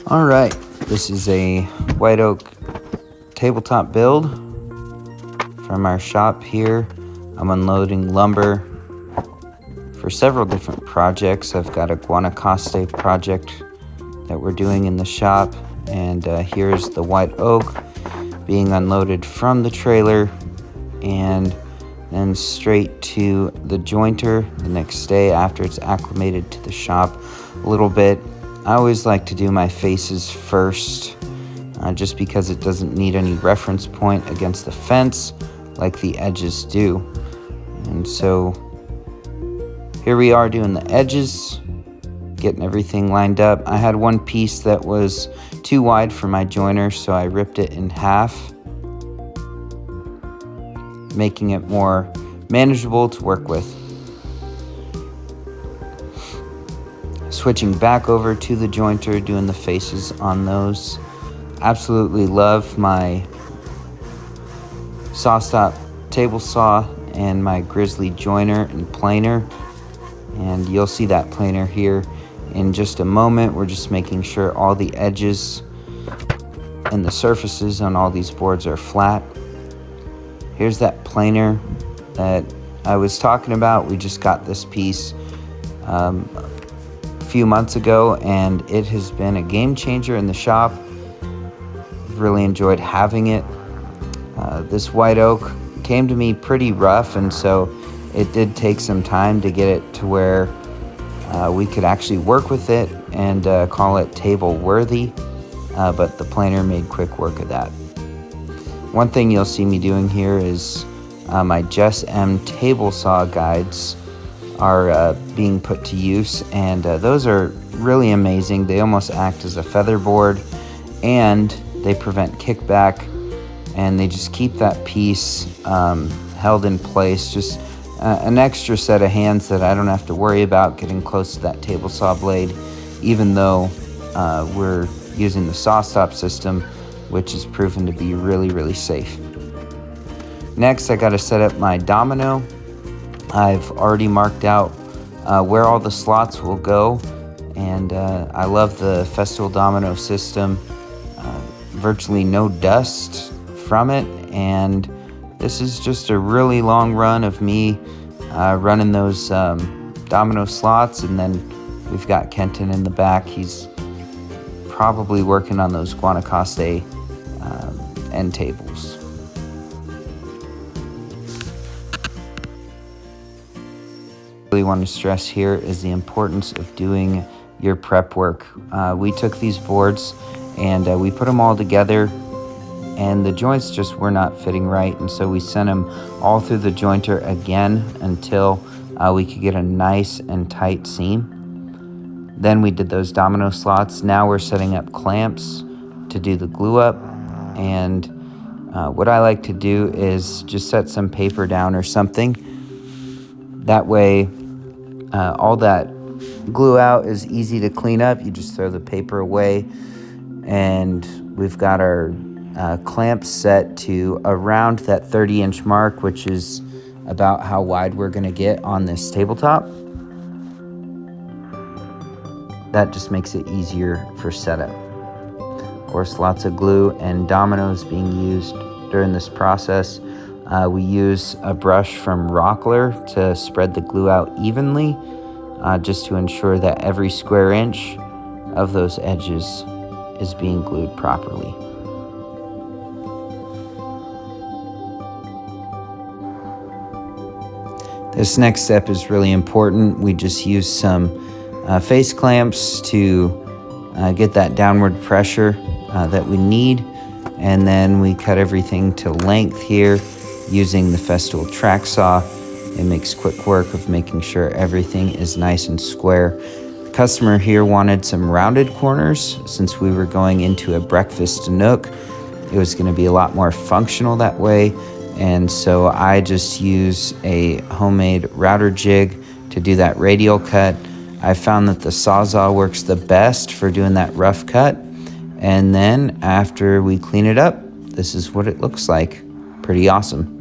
All right, this is a white oak tabletop build from our shop here. I'm unloading lumber for several different projects. I've got a Guanacaste project that we're doing in the shop, and here's the white oak being unloaded from the trailer and then straight to the jointer the next day after it's acclimated to the shop a little bit. I always like to do my faces first, just because it doesn't need any reference point against the fence like the edges do. And so here we are doing the edges, getting everything lined up. I had one piece that was too wide for my joiner, so I ripped it in half, making it more manageable to work with. Switching back over to the jointer, doing the faces on those. Absolutely love my SawStop table saw and my Grizzly joiner and planer. And you'll see that planer here in just a moment. We're just making sure all the edges and the surfaces on all these boards are flat. Here's that planer that I was talking about. We just got this piece a few months ago, and it has been a game changer in the shop. I've really enjoyed having it. This white oak came to me pretty rough, and so it did take some time to get it to where we could actually work with it and call it table worthy, but the planer made quick work of that. One thing you'll see me doing here is my Jess M table saw guides are being put to use, and those are really amazing. They almost act as a feather board, and they prevent kickback, and they just keep that piece held in place. Just an extra set of hands that I don't have to worry about getting close to that table saw blade, even though we're using the SawStop system, which has proven to be really, really safe. Next, I got to set up my domino. I've already marked out where all the slots will go, and I love the Festool domino system. Virtually no dust from it, and this is just a really long run of me running those domino slots, and then we've got Kenton in the back. He's probably working on those Guanacaste end tables. Really want to stress here is the importance of doing your prep work. We took these boards and we put them all together, and the joints just were not fitting right, and so we sent them all through the jointer again until we could get a nice and tight seam. Then we did those domino slots. Now we're setting up clamps to do the glue up, and what I like to do is just set some paper down or something. That way all that glue out is easy to clean up. You just throw the paper away, and we've got our clamps set to around that 30-inch mark, which is about how wide we're going to get on this tabletop. That just makes it easier for setup. Of course, lots of glue and dominoes being used during this process. We use a brush from Rockler to spread the glue out evenly, just to ensure that every square inch of those edges is being glued properly. This next step is really important. We just use some face clamps to get that downward pressure that we need, and then we cut everything to length here using the Festool track saw. It makes quick work of making sure everything is nice and square. The customer here wanted some rounded corners. Since we were going into a breakfast nook, it was going to be a lot more functional that way, and so I just use a homemade router jig to do that radial cut. I found that the Sawzall works the best for doing that rough cut, and then after we clean it up, this is what it looks like. Pretty awesome.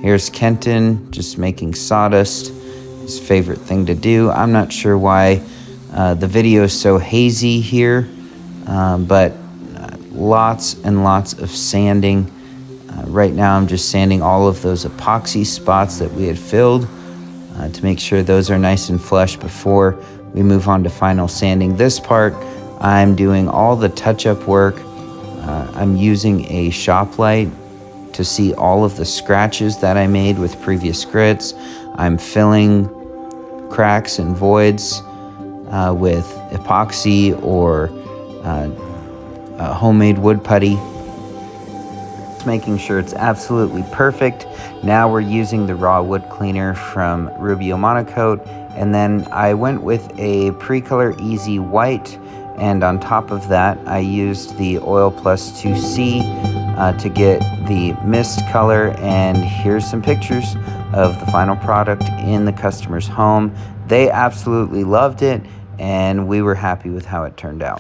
Here's Kenton just making sawdust, his favorite thing to do. I'm not sure why The video is so hazy here, but lots and lots of sanding. Right now I'm just sanding all of those epoxy spots that we had filled to make sure those are nice and flush before we move on to final sanding. This part, I'm doing all the touch-up work. I'm using a shop light to see all of the scratches that I made with previous grits. I'm filling cracks and voids with epoxy or homemade wood putty. Making sure it's absolutely perfect. Now we're using the raw wood cleaner from Rubio Monocoat, and then I went with a Precolor Easy White, and on top of that I used the Oil Plus 2C to get the mist color. And here's some pictures of the final product in the customer's home. They absolutely loved it, and we were happy with how it turned out.